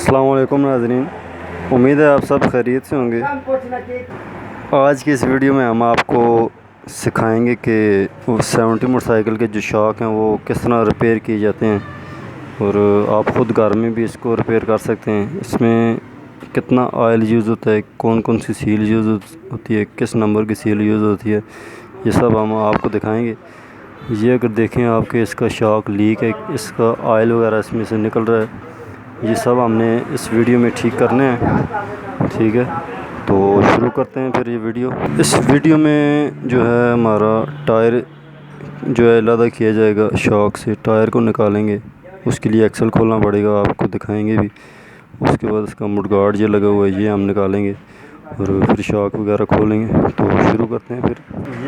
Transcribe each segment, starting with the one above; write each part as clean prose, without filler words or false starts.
अस्सलाम वालेकुम नाज़रीन, उम्मीद है आप सब खैरियत से होंगे। आज की इस वीडियो में हम आपको सिखाएंगे कि 70 मोटरसाइकिल के जो शॉक हैं वो किस तरह रिपेयर किए जाते हैं और आप ख़ुद घर में भी इसको रिपेयर कर सकते हैं। इसमें कितना ऑयल यूज़ होता है, कौन कौन सी सील यूज़ होती है, किस नंबर की सील यूज़ होती है, ये सब हम आपको दिखाएंगे। ये अगर देखें आपके इसका शॉक लीक है, इसका ऑयल वगैरह इसमें से निकल रहा है, ये सब हमने इस वीडियो में ठीक करने हैं। ठीक है, तो शुरू करते हैं फिर ये वीडियो। इस वीडियो में जो है हमारा टायर जो है अलग किया जाएगा, शॉक से टायर को निकालेंगे, उसके लिए एक्सल खोलना पड़ेगा, आपको दिखाएंगे भी। उसके बाद इसका मुडगार्ड जो लगा हुआ है ये हम निकालेंगे और फिर शॉक वगैरह खोलेंगे। तो शुरू करते हैं फिर।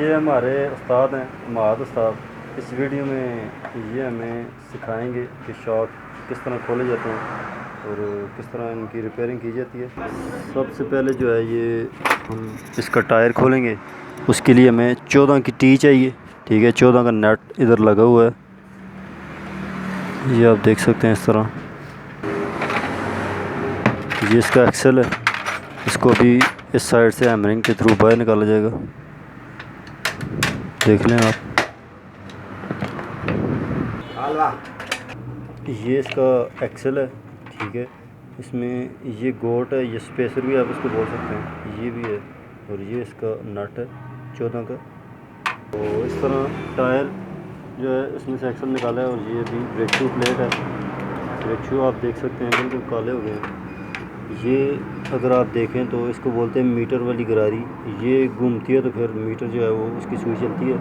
ये हमारे उस्ताद हैं, महाद उस्ताद। इस वीडियो में ये हमें सिखाएंगे कि शॉक किस तरह खोले जाते हैं और किस तरह इनकी रिपेयरिंग की जाती है। सबसे पहले जो है ये हम इसका टायर खोलेंगे, उसके लिए हमें 14 की टी चाहिए। ठीक है, 14 का नट इधर लगा हुआ है, ये आप देख सकते हैं इस तरह। ये इसका एक्सल है, इसको अभी इस साइड से हैमरिंग के थ्रू बाहर निकाला जाएगा, देख लें आप। ये इसका एक्सल है, ठीक है। इसमें ये गोट है, ये स्पेसर भी आप इसको बोल सकते हैं, ये भी है, और ये इसका नट है 14 का। तो इस तरह टायर जो है इसमें से एक्सल निकाला है। और ये भी ब्रेक शू प्लेट है, ब्रेक शू आप देख सकते हैं बिल्कुल काले हो गए हैं। ये अगर आप देखें तो इसको बोलते हैं मीटर वाली गरारी। ये घूमती है तो फिर मीटर जो है वो उसकी सुई चलती है।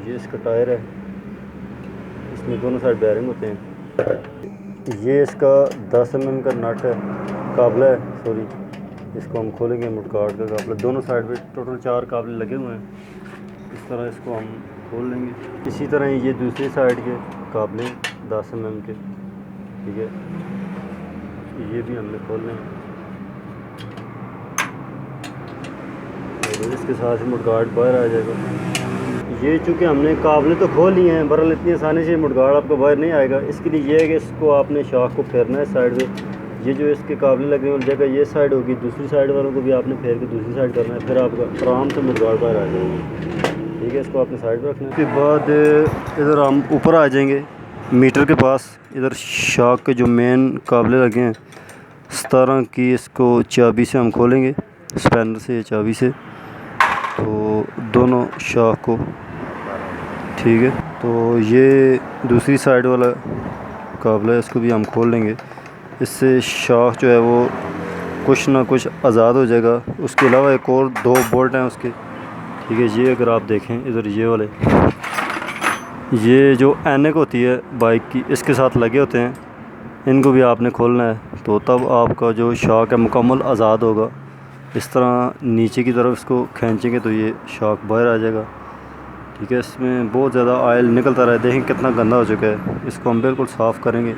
ये इसका टायर है, इसमें दोनों साइड बैरिंग होते हैं। ये इसका 10 mm का नट है, काबला है, सॉरी, इसको हम खोलेंगे। मुडगार्ड का काबला, दोनों साइड पे टोटल 4 काबले लगे हुए हैं। इस तरह इसको हम खोल लेंगे। इसी तरह ये दूसरी साइड के काबले 10 mm के, ठीक है, ये भी हमने खोलने हैं। और इसके साथ ही मुडगार्ड बाहर आ जाएगा। ये चूँकि हमने काबले तो खोल लिए हैं, बहरहाल इतनी आसानी से मुडगार्ड आपको बाहर नहीं आएगा। इसके लिए ये है कि इसको आपने शाख को फेरना है साइड में। ये जो इसके काबले लगे वाली जगह ये साइड होगी, दूसरी साइड वालों को भी आपने फेर के दूसरी साइड करना है, फिर आपका आराम से मुडगार्ड बाहर आ जाएगा। ठीक है, इसको आपने साइड में रखना है। उसके बाद इधर हम ऊपर आ जाएंगे मीटर के पास। इधर शाख के जो मेन काबले लगे हैं 17 की, इसको चाबी से हम खोलेंगे, स्पैनर से या चाबी से, तो दोनों शाख को। ठीक है, तो ये दूसरी साइड वाला काबला है, इसको भी हम खोल लेंगे। इससे शाख जो है वो कुछ ना कुछ आज़ाद हो जाएगा। उसके अलावा एक और 2 बोल्ट हैं उसके, ठीक है। ये अगर आप देखें इधर, ये वाले, ये जो ऐनक होती है बाइक की, इसके साथ लगे होते हैं, इनको भी आपने खोलना है। तो तब आपका जो शाख है मुकम्मल आज़ाद होगा। इस तरह नीचे की तरफ इसको खींचेंगे तो ये शाख बाहर आ जाएगा। ठीक है, इसमें बहुत ज़्यादा ऑयल निकलता रहा है, देखें कितना गंदा हो चुका है। इसको हम बिल्कुल साफ़ करेंगे।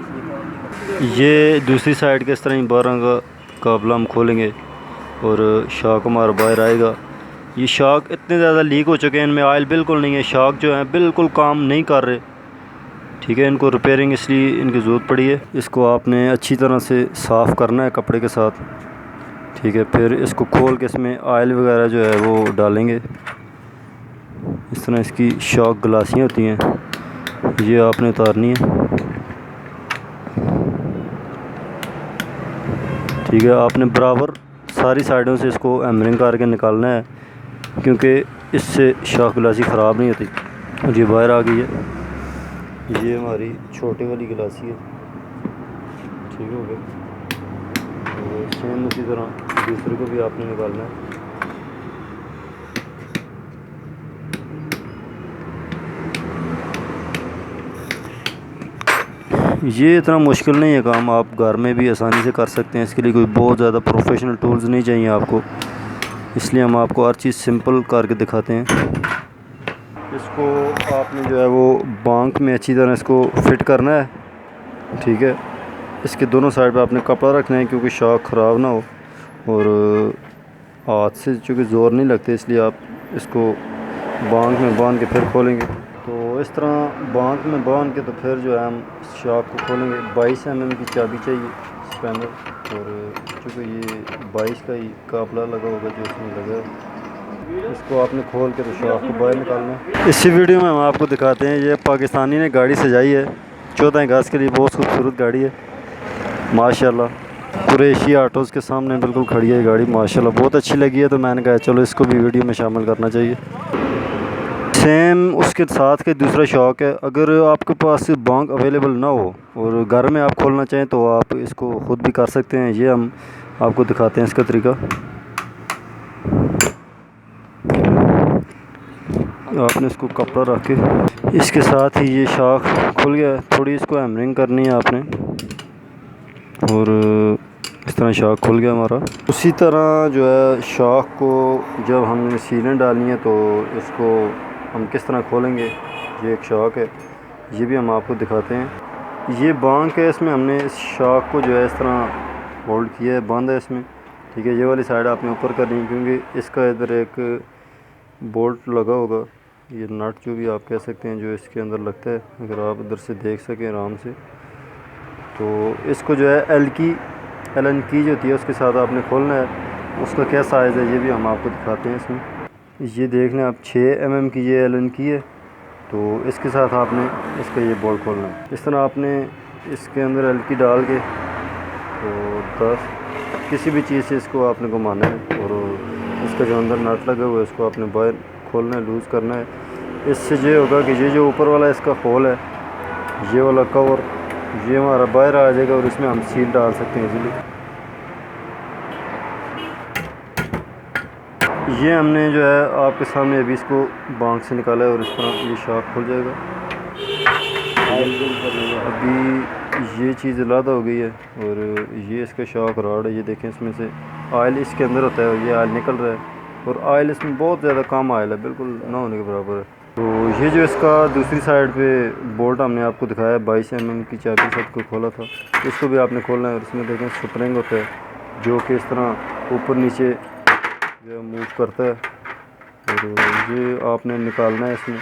ये दूसरी साइड के इस तरह ही 12 का काबला हम खोलेंगे और शाख हमारा बाहर आएगा। ये शाख इतने ज़्यादा लीक हो चुके हैं, इनमें ऑयल बिल्कुल नहीं है, शाख जो है बिल्कुल काम नहीं कर रहे। ठीक है, इनको रिपेयरिंग इसलिए इनकी ज़रूरत पड़ी है। इसको आपने अच्छी तरह से साफ़ करना है कपड़े के साथ। ठीक है, फिर इसको खोल के इसमें ऑयल वगैरह जो है वो डालेंगे। इस तरह इसकी शॉक ग्लासियाँ होती हैं, ये आपने उतारनी है। ठीक है, आपने बराबर सारी साइडों से इसको हैमरिंग करके निकालना है, क्योंकि इससे शॉक ग्लासी ख़राब नहीं होती। और ये बाहर आ गई है, ये हमारी छोटी वाली गिलासी है। ठीक हो गया, तो सेम उसी तरह दूसरे को भी आपने निकालना है। ये इतना मुश्किल नहीं है काम, आप घर में भी आसानी से कर सकते हैं। इसके लिए कोई बहुत ज़्यादा प्रोफेशनल टूल्स नहीं चाहिए आपको, इसलिए हम आपको हर चीज़ सिंपल करके दिखाते हैं। इसको आपने जो है वो बांक में अच्छी तरह इसको फिट करना है। ठीक है, इसके दोनों साइड पे आपने कपड़ा रखना है, क्योंकि शाख ख़राब ना हो। और हाथ से चूँकि ज़ोर नहीं लगते, इसलिए आप इसको बांक में बांध के फिर खोलेंगे। तो इस तरह बांक में बांध के तो फिर जो है हम शाख को खोलेंगे। 22 mm की चाबी चाहिए, पैनल, और चूँकि ये 22 का ही कापला लगा होगा जो इसमें लगा है, इसको आपने खोल के तो शाख को बाहर निकालना है। इसी वीडियो में हम आपको दिखाते हैं, ये पाकिस्तानी ने गाड़ी सजाई है 14 अगस्त के लिए, बहुत खूबसूरत गाड़ी है माशाल्लाह। कुरैशी ऑटोज़ के सामने बिल्कुल खड़ी है गाड़ी माशाल्लाह, बहुत अच्छी लगी है, तो मैंने कहा चलो इसको भी वीडियो में शामिल करना चाहिए। सेम उसके साथ के दूसरा शौक़ है, अगर आपके पास बांग अवेलेबल ना हो और घर में आप खोलना चाहें तो आप इसको ख़ुद भी कर सकते हैं। ये हम आपको दिखाते हैं इसका तरीका। आपने इसको कपड़ा रख के इसके साथ ही ये शाख खुल गया, थोड़ी इसको हैमरिंग करनी है आपने, और इस तरह शाख खुल गया हमारा। उसी तरह जो है शाख को जब हमने सीलें डालनी है तो इसको हम किस तरह खोलेंगे, ये एक शाख है, ये भी हम आपको दिखाते हैं। ये बांग है, इसमें हमने इस शाख को जो है इस तरह होल्ड किया है, बंद है इसमें, ठीक है। ये वाली साइड आपने ऊपर करनी है क्योंकि इसका इधर एक बोल्ट लगा होगा, ये नट जो भी आप कह सकते हैं जो इसके अंदर लगता है, अगर आप इधर से देख सकें आराम से, तो इसको जो है एलन की जो होती है उसके साथ आपने खोलना है। उसका क्या साइज़ है ये भी हम आपको दिखाते हैं इसमें। ये देख लें आप 6 mm की ये एलन की है, तो इसके साथ आपने इसका ये बोल्ट खोलना है। इस तरह आपने इसके अंदर एल की डाल के तो 10 किसी भी चीज़ से इसको आपने घुमाना है, और इसका जो अंदर नट लगा हुआ है इसको आपने बाहर खोलना है, लूज़ करना है। इससे ये होगा कि ये जो ऊपर वाला इसका होल है, ये वाला कवर ये हमारा बाहर आ जाएगा और इसमें हम सील डाल सकते हैं इजीली। ये हमने जो है आपके सामने अभी इसको बांग से निकाला है और इस तरह ये शाख खुल जाएगा। अभी ये चीज़ अलग हो गई है और ये इसका शाख रॉड है, ये देखें इसमें से ऑयल इसके अंदर होता है और ये ऑयल निकल रहा है, और ऑयल इसमें बहुत ज़्यादा कम ऑयल है, बिल्कुल ना होने के बराबर है। तो ये जो इसका दूसरी साइड पे बोल्ट हमने आपको दिखाया 22 mm की चाबी से को खोला था, इसको भी आपने खोलना है। और इसमें देखें स्प्रिंग होता है जो कि इस तरह ऊपर नीचे जो मूव करता है, और ये आपने निकालना है इसमें,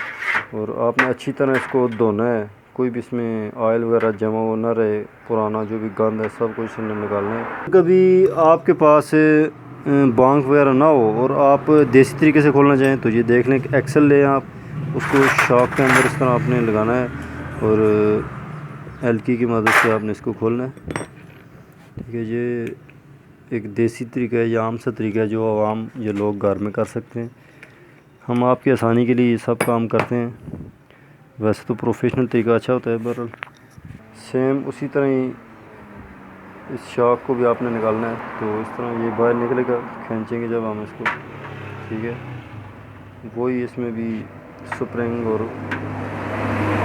और आपने अच्छी तरह इसको धोना है, कोई भी इसमें ऑयल वगैरह जमा हो ना रहे, पुराना जो भी गंद है सब कुछ इसमें निकालना है। कभी आपके पास बांग वगैरह ना हो और आप देसी तरीके से खोलना चाहें तो ये देख लें कि एक्सल लें आप, उसको शाख के अंदर इस तरह आपने लगाना है और एलकी की मदद से आपने इसको खोलना है, ठीक है। ये एक देसी तरीका है, या आम सा तरीका है जो आवाम ये लोग घर में कर सकते हैं। हम आपकी आसानी के लिए ये सब काम करते हैं, वैसे तो प्रोफेशनल तरीका अच्छा होता है, बहरहाल सेम उसी तरह ही इस शाख को भी आपने निकालना है। तो इस तरह ये बाहर निकलेगा, खींचेंगे जब हम इसको, ठीक है। वही इसमें भी स्प्रिंग और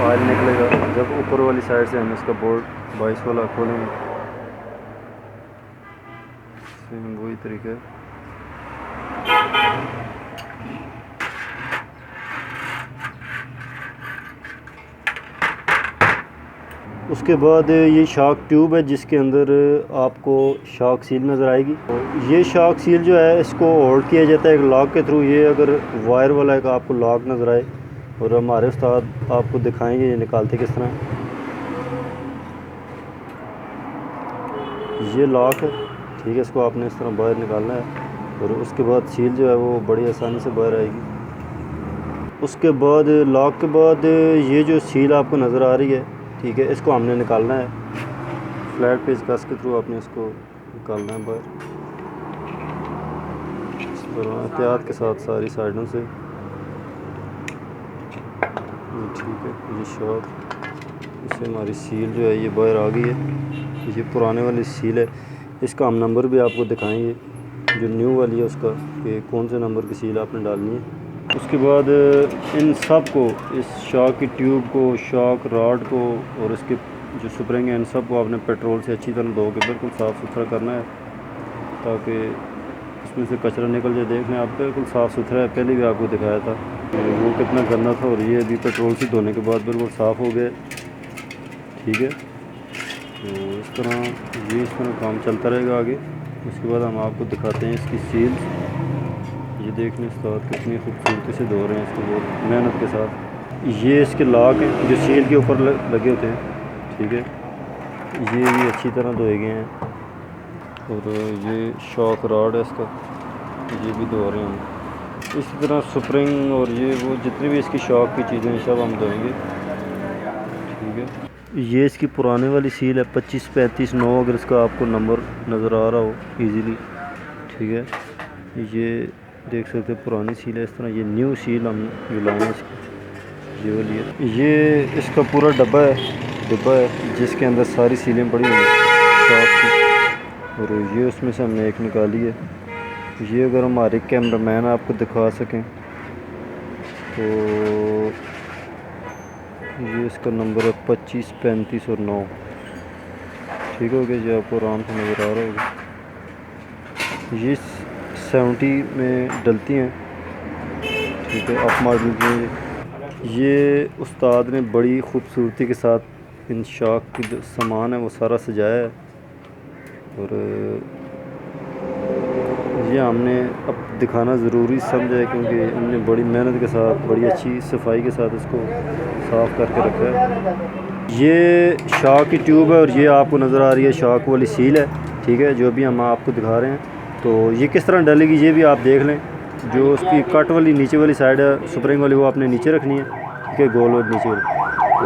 ऑयल निकलेगा जब ऊपर वाली साइड से हम इसका बोल्ट 22 वाला खोलेंगे, सेम वही तरीका है। उसके बाद ये शाक ट्यूब है जिसके अंदर आपको शाक सील नज़र आएगी। ये शाक सील जो है इसको होल्ड किया जाता है एक लॉक के थ्रू। ये अगर वायर वाला है का आपको लॉक नज़र आए, और हमारे उस्ताद आपको दिखाएंगे ये निकालते किस तरह। ये लॉक है, ठीक है, इसको आपने इस तरह बाहर निकालना है, और उसके बाद सील जो है वो बड़ी आसानी से बाहर आएगी। उसके बाद लॉक के बाद ये जो सील आपको नज़र आ रही है, ठीक है, इसको हमने निकालना है फ्लैट पेज कस के थ्रू, आपने इसको निकालना है बाहर इस तरह एहतियात के साथ सारी साइडों से, ठीक है। ये शाक इससे हमारी सील जो है ये बाहर आ गई है। ये पुराने वाली सील है, इसका हम नंबर भी आपको दिखाएंगे जो न्यू वाली है उसका, कि कौन से नंबर की सील आपने डालनी है। उसके बाद इन सब को, इस शाक की ट्यूब को, शाक रॉड को और इसके जो स्प्रिंग है, इन सब को आपने पेट्रोल से अच्छी तरह धो के बिल्कुल साफ़ सुथरा करना है ताकि इसमें से कचरा निकल जाए। देखने आप बिल्कुल साफ़ सुथरा है, पहले भी आपको दिखाया था वो कितना गंदा था, और ये अभी पेट्रोल से धोने के बाद बिल्कुल साफ़ हो गए, ठीक है। तो इस तरह काम चलता रहेगा आगे। उसके बाद हम आपको दिखाते हैं इसकी सील्स। ये देखने उस्ताद कितनी खूबसूरती से धो रहे हैं इसको बहुत मेहनत के साथ। ये इसके लॉक हैं जो सील के ऊपर लगे होते हैं, ठीक है। ये भी अच्छी तरह धोए गए हैं। और ये शॉक रॉड है इसका, ये भी धो रहे हैं हम। इसी तरह स्प्रिंग और ये वो जितनी भी इसकी शॉक की चीज़ें सब हम धोएंगे। ठीक है, ये इसकी पुराने वाली सील है 2535-9, अगर इसका आपको नंबर नज़र आ रहा हो इजीली। ठीक है, ये देख सकते हैं पुरानी सील है। इस तरह ये न्यू सील हम लगाएँ इसकी, ये वाली है। ये इसका पूरा डिब्बा है जिसके अंदर सारी सीलें पड़ी हुई हैं शॉक की, और ये उसमें से हमने एक निकाली है। ये अगर हमारे कैमरामैन आपको दिखा सकें तो ये इसका नंबर है 2535 और 9। ठीक हो गया, ये आपको आराम से नज़र आ रहा होगा। ये 70 में डलती हैं। ठीक है, अप मॉडल की ये उस्ताद ने बड़ी ख़ूबसूरती के साथ इन शॉक की जो सामान है वो सारा सजाया है, और ये हमने अब दिखाना ज़रूरी समझा है क्योंकि हमने बड़ी मेहनत के साथ बड़ी अच्छी सफाई के साथ इसको साफ़ करके रखा है। ये शॉक की ट्यूब है और ये आपको नज़र आ रही है शॉक वाली सील है। ठीक है, जो भी हम आपको दिखा रहे हैं, तो ये किस तरह डलेगी ये भी आप देख लें। जो उसकी कट वाली नीचे वाली साइड है स्प्रिंग वाली, वो आपने नीचे रखनी है। ठीक है, गोल वाली नीचे वाली,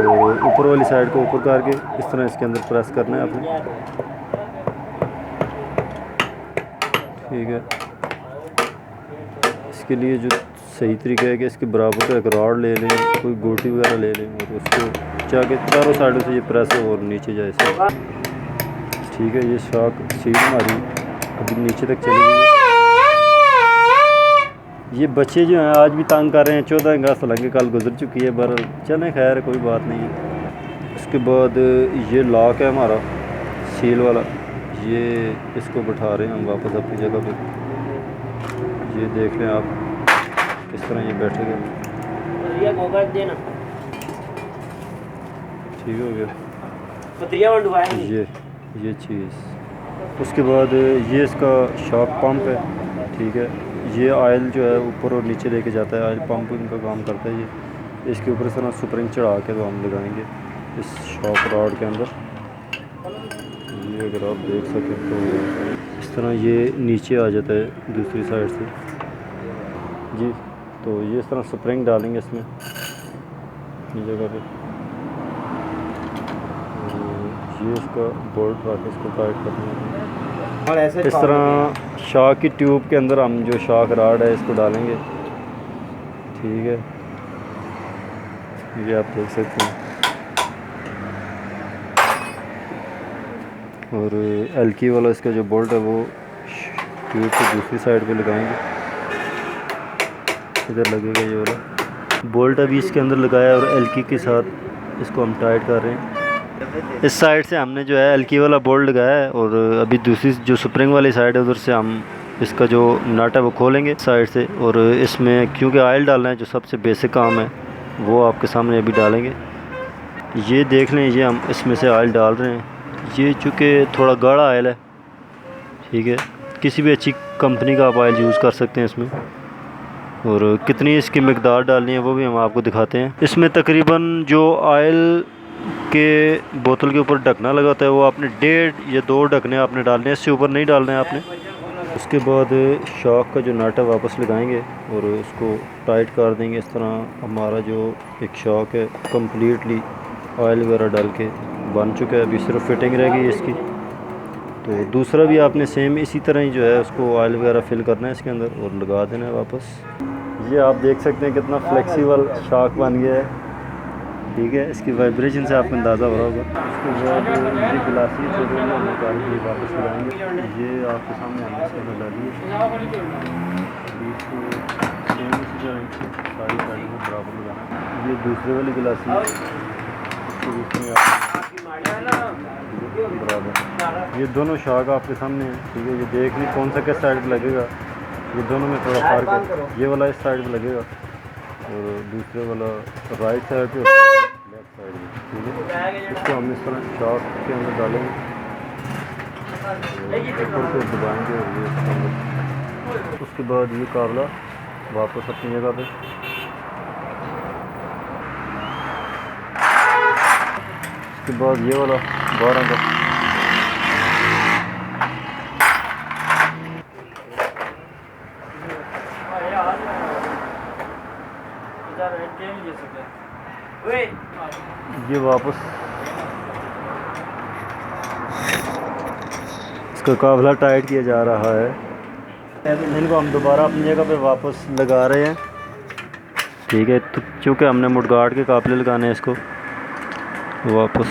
और ऊपर वाली साइड को ऊपर करके इस तरह इसके अंदर प्रेस करना है आपने। ठीक है, इसके लिए जो सही तरीका है कि इसके बराबर का एक रॉड ले लें, कोई गोटी वगैरह ले लें, और उसको जाके चारों साइडों से ये प्रेस हो और नीचे जाए से। ठीक है, ये शॉक सील हमारी अभी नीचे तक चली गई। ये बच्चे जो हैं आज भी तंग कर रहे हैं। 14 अगस्त हालांकि कल गुजर चुकी है, पर चलें खैर कोई बात नहीं है। उसके बाद ये लॉक है हमारा सील वाला, ये इसको बैठा रहे हैं हम वापस अपनी जगह पे। ये देख लें आप किस तरह ये बैठेगा। ठीक हो गया ये चीज़। उसके बाद ये इसका शॉक पंप है। ठीक है, ये ऑयल जो है ऊपर और नीचे लेके जाता है, ऑयल पंप इनका काम करता है। ये इसके ऊपर से ना स्प्रिंग चढ़ा के तो हम लगाएंगे इस शॉक रॉड के अंदर। ये अगर आप देख सकें तो इस तरह ये नीचे आ जाता है दूसरी साइड से जी। तो ये इस तरह स्प्रिंग डालेंगे इसमें अपनी जगह पे, ये इसका बोल्ट रख के इसको टाइट करना है। और ऐसे इस तरह शॉक की ट्यूब के अंदर हम जो शॉक रॉड है इसको डालेंगे। ठीक है, ये आप देख सकते हैं। और एल्की वाला इसका जो बोल्ट है वो ट्यूब के दूसरी साइड पे लगाएंगे, इधर लगेगा ये वाला बोल्ट अभी इसके अंदर लगाया है, और एल्की के साथ इसको हम टाइट कर रहे हैं। इस साइड से हमने जो है एल्की वाला बोल्ट लगाया है, और अभी दूसरी जो स्प्रिंग वाली साइड है उधर से हम इसका जो नट है वो खोलेंगे साइड से, और इसमें क्योंकि ऑयल डालना है जो सबसे बेसिक काम है वो आपके सामने अभी डालेंगे। ये देख लें, ये हम इसमें से ऑयल डाल रहे हैं। ये चूँकि थोड़ा गाढ़ा ऑयल है। ठीक है, किसी भी अच्छी कंपनी का आप ऑयल यूज़ कर सकते हैं इसमें, और कितनी इसकी मिकदार डालनी है वो भी हम आपको दिखाते हैं। इसमें तकरीबन जो ऑयल के बोतल के ऊपर ढकना लगा होता है वो आपने 1.5 या 2 ढकने आपने डालने हैं, इससे ऊपर नहीं डालना है आपने। उसके बाद शॉक का जो नट है वापस लगाएंगे और उसको टाइट कर देंगे। इस तरह हमारा जो एक शॉक है कम्प्लीटली ऑयल वगैरह डाल के बन चुका है, अभी सिर्फ फिटिंग रह गई है इसकी। तो दूसरा भी आपने सेम इसी तरह ही जो है उसको ऑयल वगैरह फिल करना है इसके अंदर और लगा देना है वापस। ये आप देख सकते हैं कितना फ्लेक्सिबल शॉक बन गया है। ठीक है, इसकी वाइब्रेशन से आपको अंदाज़ा हो रहा होगा। उसके बाद ये गिलासी छोटे हम निकाल के वापस लगाएंगे। ये आपके सामने हमने इसके अंदर डाली है, इसको सेम इसी तरह सारी साइड को बराबर लगाना। ये दूसरे वाली गिलासी बराबर, ये दोनों शॉक आपके सामने हैं। ठीक है, ये देख लें कौन सा किस साइड पर लगेगा। ये दोनों में थोड़ा फ़र्क है, ये वाला इस साइड पर लगेगा और दूसरे वाला राइट साइड पे, लेफ्ट साइड पे। ठीक है, इसको हम इस तरह शॉक के अंदर डालेंगे, ऊपर से दबाएंगे और ये इसके अंदर। उसके बाद ये काबला वापस अपनी जगह पे। उसके बाद ये वाला 12 का ये वापस इसका काफिला टाइट किया जा रहा है। इनको हम दोबारा अपनी जगह पे वापस लगा रहे हैं। ठीक है, तो चूँकि हमने मुडगार्ड के काफिले लगाने हैं इसको वापस,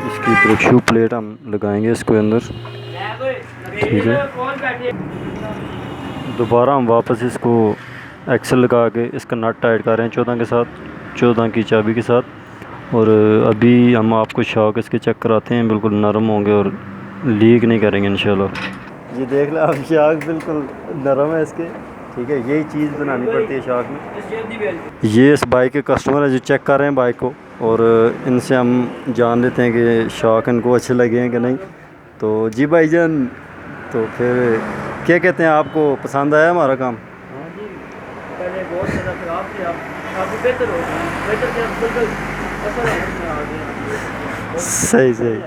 इसकी ब्रेक शू प्लेट हम लगाएंगे इसके अंदर। ठीक है, दोबारा हम वापस इसको एक्सल लगा के इसका नट टाइट कर रहे हैं 14 के साथ, 14 की चाबी के साथ। और अभी हम आपको शॉक इसके चेक कराते हैं, बिल्कुल नरम होंगे और लीक नहीं करेंगे इंशाल्लाह। ये देख लें आप, शॉक बिल्कुल नरम है इसके। ठीक है, यही चीज़ बनानी पड़ती है शॉक में। ये इस बाइक के कस्टमर है जो चेक कर रहे हैं बाइक को, और इनसे हम जान लेते हैं कि शॉक इनको अच्छे लगे हैं कि नहीं। तो जी भाईजान, तो फिर क्या कहते हैं, आपको पसंद आया हमारा काम? हाँ जी, पहले बहुत ज़्यादा ख़राब थे, अब बेहतर हो गया, बेहतर क्या बिल्कुल असर आ गया। सही सही।